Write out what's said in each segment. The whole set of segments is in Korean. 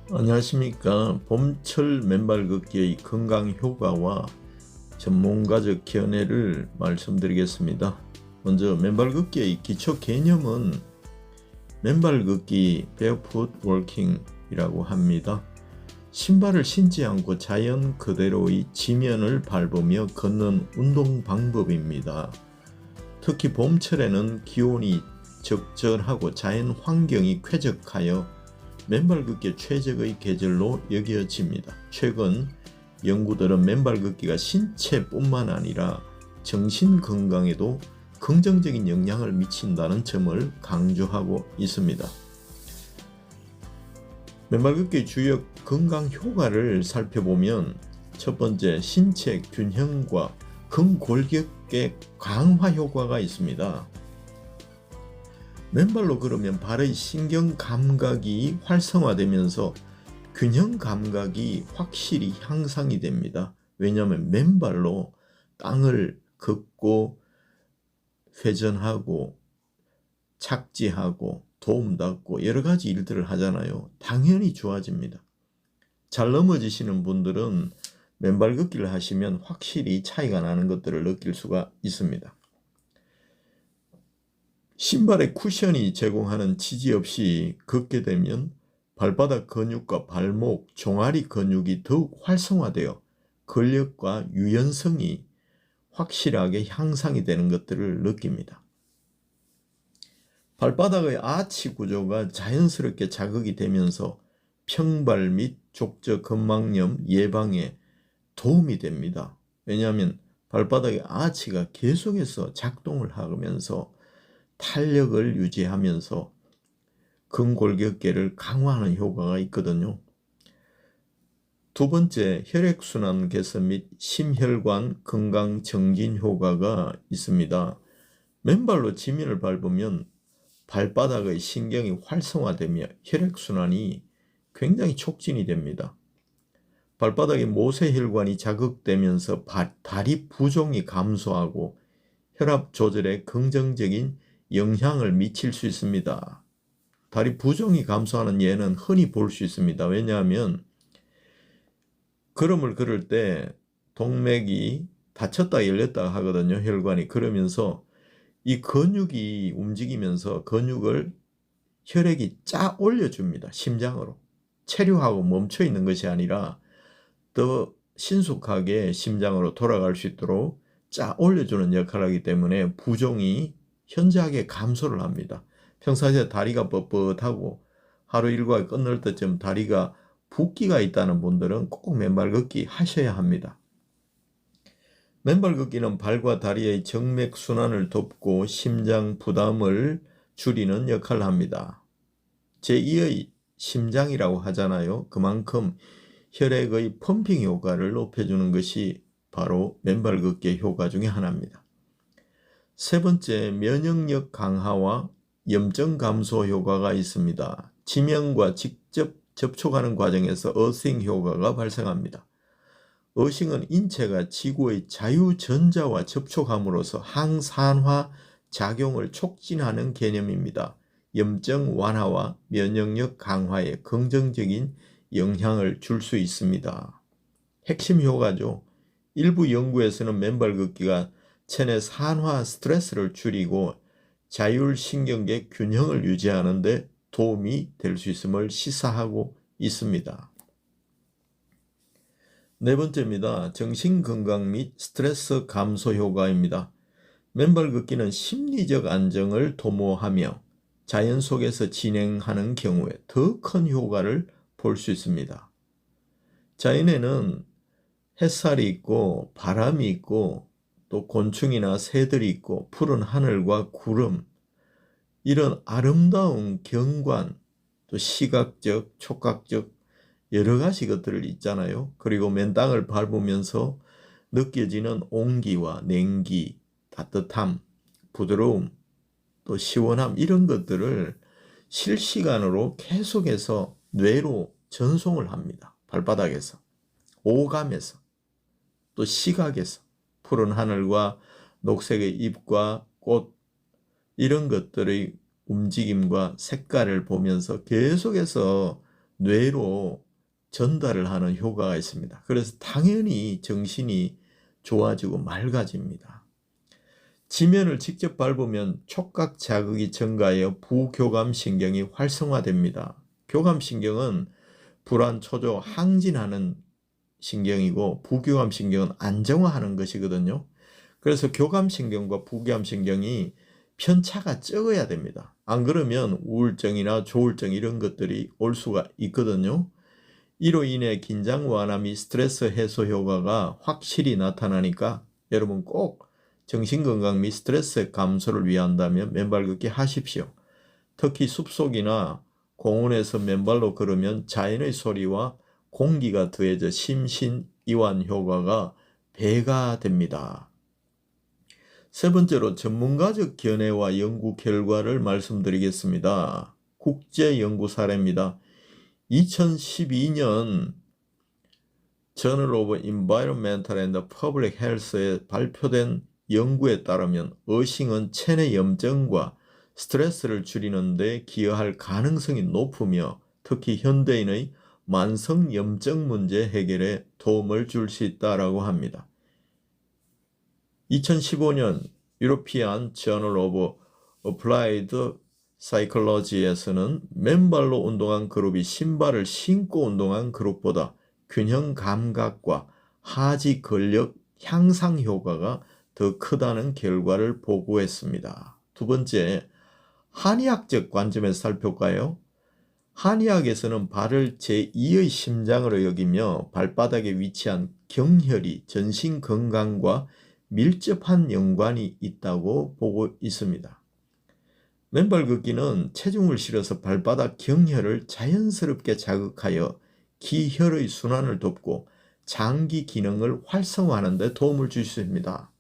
안녕하십니까. 봄철 맨발 걷기의 건강 효과와 전문가적 견해를 말씀드리겠습니다. 먼저 맨발 걷기의 기초 개념은 맨발 걷기 barefoot walking이라고 합니다. 신발을 신지 않고 자연 그대로의 지면을 밟으며 걷는 운동 방법입니다. 특히 봄철에는 기온이 적절하고 자연 환경이 쾌적하여 맨발 걷기 최적의 계절로 여겨집니다. 최근 연구들은 맨발 걷기가 신체뿐만 아니라 정신 건강에도 긍정적인 영향을 미친다는 점을 강조하고 있습니다. 맨발 걷기의 주요 건강 효과를 살펴보면 첫 번째, 신체 균형과 근골격계 강화 효과가 있습니다. 맨발로 걸으면 발의 신경 감각이 활성화되면서 균형 감각이 확실히 향상이 됩니다. 왜냐하면 맨발로 땅을 걷고 회전하고 착지하고 도움닫고 여러 가지 일들을 하잖아요. 당연히 좋아집니다. 잘 넘어지시는 분들은 맨발 걷기를 하시면 확실히 차이가 나는 것들을 느낄 수가 있습니다. 신발에 쿠션이 제공하는 지지 없이 걷게 되면 발바닥 근육과 발목, 종아리 근육이 더욱 활성화되어 근력과 유연성이 확실하게 향상이 되는 것들을 느낍니다. 발바닥의 아치 구조가 자연스럽게 자극이 되면서 평발 및 족저 근막염 예방에 도움이 됩니다. 왜냐하면 발바닥의 아치가 계속해서 작동을 하면서 탄력을 유지하면서 근골격계를 강화하는 효과가 있거든요. 두 번째, 혈액순환 개선 및 심혈관 건강 정진 효과가 있습니다. 맨발로 지면을 밟으면 발바닥의 신경이 활성화되며 혈액순환이 굉장히 촉진이 됩니다. 발바닥의 모세혈관이 자극되면서 다리 부종이 감소하고 혈압 조절에 긍정적인 영향을 미칠 수 있습니다. 다리 부종이 감소하는 예는 흔히 볼 수 있습니다. 왜냐하면 걸음을 걸을 때 동맥이 닫혔다 열렸다 하거든요. 혈관이. 그러면서 이 근육이 움직이면서 근육을 혈액이 쫙 올려줍니다. 심장으로. 체류하고 멈춰 있는 것이 아니라 더 신속하게 심장으로 돌아갈 수 있도록 쫙 올려주는 역할을 하기 때문에 부종이 현저하게 감소를 합니다. 평상시에 다리가 뻣뻣하고 하루 일과가 끝날 때쯤 다리가 붓기가 있다는 분들은 꼭 맨발 걷기 하셔야 합니다. 맨발 걷기는 발과 다리의 정맥 순환을 돕고 심장 부담을 줄이는 역할을 합니다. 제2의 심장이라고 하잖아요. 그만큼 혈액의 펌핑 효과를 높여주는 것이 바로 맨발 걷기의 효과 중에 하나입니다. 세 번째, 면역력 강화와 염증 감소 효과가 있습니다. 지면과 직접 접촉하는 과정에서 어싱 효과가 발생합니다. 어싱은 인체가 지구의 자유전자와 접촉함으로써 항산화 작용을 촉진하는 개념입니다. 염증 완화와 면역력 강화에 긍정적인 영향을 줄 수 있습니다. 핵심 효과죠. 일부 연구에서는 맨발 걷기가 체내 산화 스트레스를 줄이고 자율신경계 균형을 유지하는 데 도움이 될 수 있음을 시사하고 있습니다. 네 번째입니다. 정신건강 및 스트레스 감소 효과입니다. 맨발 걷기는 심리적 안정을 도모하며 자연 속에서 진행하는 경우에 더 큰 효과를 볼 수 있습니다. 자연에는 햇살이 있고 바람이 있고 또 곤충이나 새들이 있고 푸른 하늘과 구름, 이런 아름다운 경관, 또 시각적, 촉각적 여러 가지 것들을 있잖아요. 그리고 맨 땅을 밟으면서 느껴지는 온기와 냉기, 따뜻함, 부드러움, 또 시원함, 이런 것들을 실시간으로 계속해서 뇌로 전송을 합니다. 발바닥에서, 오감에서, 또 시각에서 푸른 하늘과 녹색의 잎과 꽃, 이런 것들의 움직임과 색깔을 보면서 계속해서 뇌로 전달을 하는 효과가 있습니다. 그래서 당연히 정신이 좋아지고 맑아집니다. 지면을 직접 밟으면 촉각 자극이 증가하여 부교감신경이 활성화됩니다. 교감신경은 불안, 초조, 항진하는 신경이고 부교감신경은 안정화하는 것이거든요. 그래서 교감신경과 부교감신경이 편차가 적어야 됩니다. 안 그러면 우울증이나 조울증 이런 것들이 올 수가 있거든요. 이로 인해 긴장 완화 및 스트레스 해소 효과가 확실히 나타나니까 여러분 꼭 정신건강 및 스트레스 감소를 위한다면 맨발 걷기 하십시오. 특히 숲속이나 공원에서 맨발로 걸으면 자연의 소리와 공기가 더해져 심신이완 효과가 배가 됩니다. 세 번째로 전문가적 견해와 연구 결과를 말씀드리겠습니다. 국제연구 사례입니다. 2012년 Journal of Environmental and Public Health에 발표된 연구에 따르면 어싱은 체내 염증과 스트레스를 줄이는 데 기여할 가능성이 높으며 특히 현대인의 만성 염증 문제 해결에 도움을 줄 수 있다고 합니다. 2015년 European Journal of Applied Psychology에서는 맨발로 운동한 그룹이 신발을 신고 운동한 그룹보다 균형 감각과 하지 근력 향상 효과가 더 크다는 결과를 보고했습니다. 두 번째, 한의학적 관점에서 살펴볼까요? 한의학에서는 발을 제2의 심장으로 여기며 발바닥에 위치한 경혈이 전신 건강과 밀접한 연관이 있다고 보고 있습니다. 맨발 걷기는 체중을 실어서 발바닥 경혈을 자연스럽게 자극하여 기혈의 순환을 돕고 장기 기능을 활성화하는 데 도움을 줄 수 있습니다.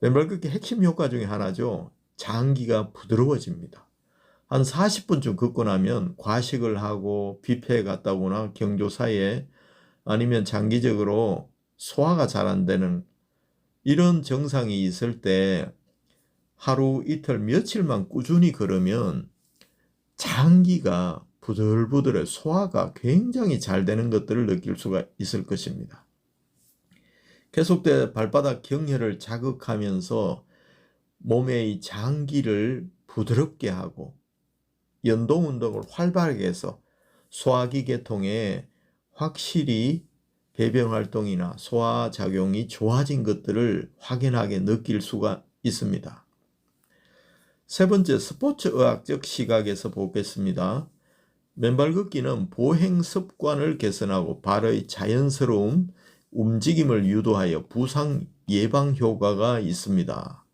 맨발 걷기 핵심 효과 중에 하나죠. 장기가 부드러워집니다. 한 40분쯤 걷고 나면 과식을 하고 뷔페에 갔다 오거나 경조사에 아니면 장기적으로 소화가 잘 안 되는 이런 증상이 있을 때 하루 이틀 며칠만 꾸준히 걸으면 장기가 부들부들해 소화가 굉장히 잘 되는 것들을 느낄 수가 있을 것입니다. 계속된 발바닥 경혈을 자극하면서 몸의 장기를 부드럽게 하고 연동운동을 활발하게 해서 소화기 계통에 확실히 배변활동이나 소화작용이 좋아진 것들을 확연하게 느낄 수가 있습니다. 세 번째, 스포츠의학적 시각에서 보겠습니다. 맨발 걷기는 보행 습관을 개선하고 발의 자연스러운 움직임을 유도하여 부상 예방 효과가 있습니다.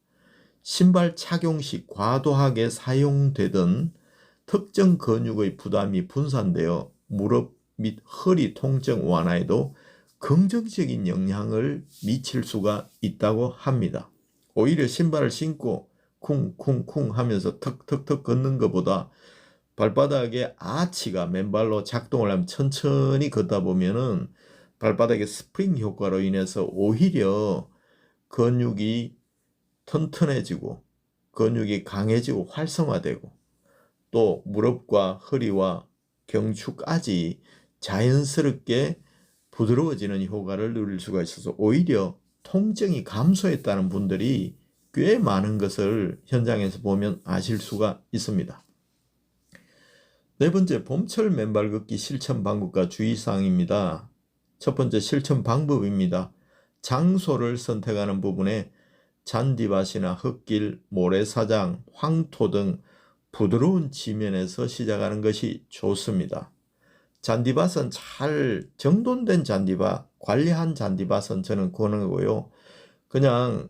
신발 착용 시 과도하게 사용되던 특정 근육의 부담이 분산되어 무릎 및 허리 통증 완화에도 긍정적인 영향을 미칠 수가 있다고 합니다. 오히려 신발을 신고 쿵쿵쿵 하면서 턱턱턱 걷는 것보다 발바닥에 아치가 맨발로 작동을 하면 천천히 걷다 보면은 발바닥의 스프링 효과로 인해서 오히려 근육이 튼튼해지고 근육이 강해지고 활성화되고 또 무릎과 허리와 경추까지 자연스럽게 부드러워지는 효과를 누릴 수가 있어서 오히려 통증이 감소했다는 분들이 꽤 많은 것을 현장에서 보면 아실 수가 있습니다. 네 번째, 봄철 맨발 걷기 실천 방법과 주의사항입니다. 첫 번째, 실천 방법입니다. 장소를 선택하는 부분에 잔디밭이나 흙길, 모래사장, 황토 등 부드러운 지면에서 시작하는 것이 좋습니다. 잔디밭은 잘 정돈된 잔디밭, 관리한 잔디밭은 저는 권하고요. 그냥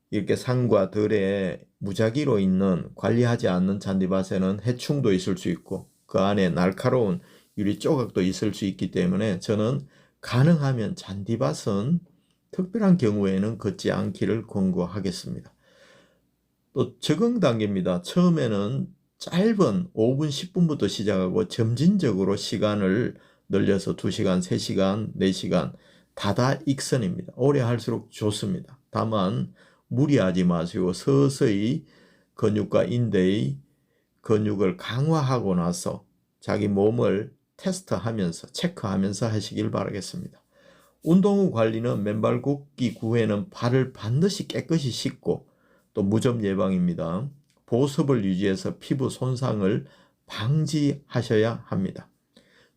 이렇게 산과 들에 무작위로 있는 관리하지 않는 잔디밭에는 해충도 있을 수 있고 그 안에 날카로운 유리 조각도 있을 수 있기 때문에 저는 가능하면 잔디밭은 특별한 경우에는 걷지 않기를 권고하겠습니다. 또 적응 단계입니다. 처음에는 짧은 5분, 10분부터 시작하고 점진적으로 시간을 늘려서 2시간, 3시간, 4시간 다다익선입니다. 오래 할수록 좋습니다. 다만 무리하지 마시고 서서히 근육과 인대의 근육을 강화하고 나서 자기 몸을 테스트하면서 체크하면서 하시길 바라겠습니다. 운동 후 관리는 맨발 걷기 후에는 발을 반드시 깨끗이 씻고 또 무좀 예방입니다. 보습을 유지해서 피부 손상을 방지하셔야 합니다.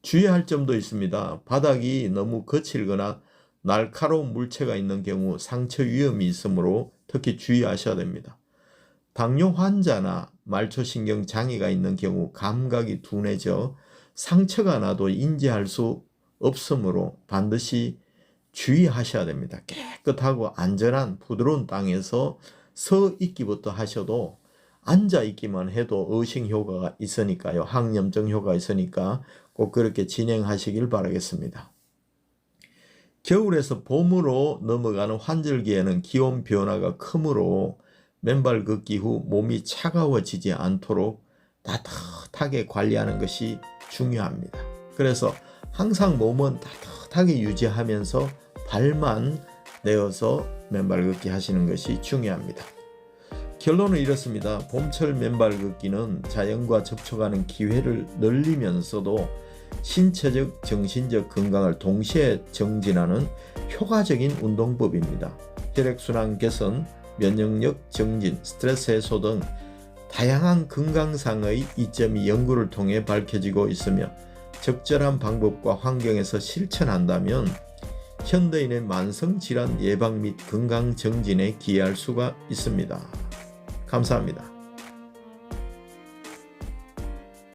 주의할 점도 있습니다. 바닥이 너무 거칠거나 날카로운 물체가 있는 경우 상처 위험이 있으므로 특히 주의하셔야 됩니다. 당뇨 환자나 말초신경 장애가 있는 경우 감각이 둔해져 상처가 나도 인지할 수 없으므로 반드시 주의하셔야 됩니다. 깨끗하고 안전한 부드러운 땅에서 서 있기부터 하셔도 앉아 있기만 해도 의식 효과가 있으니까요. 항염증 효과가 있으니까 꼭 그렇게 진행하시길 바라겠습니다. 겨울에서 봄으로 넘어가는 환절기에는 기온 변화가 크므로 맨발 걷기 후 몸이 차가워지지 않도록 따뜻하게 관리하는 것이 중요합니다. 그래서 항상 몸은 따뜻하게 유지하면서 발만 내어서 맨발 걷기 하시는 것이 중요합니다. 결론은 이렇습니다. 봄철 맨발 걷기는 자연과 접촉하는 기회를 늘리면서도 신체적, 정신적 건강을 동시에 정진하는 효과적인 운동법입니다. 혈액순환 개선, 면역력 정진, 스트레스 해소 등 다양한 건강상의 이점이 연구를 통해 밝혀지고 있으며 적절한 방법과 환경에서 실천한다면 현대인의 만성질환 예방 및 건강 정진에 기여할 수가 있습니다. 감사합니다.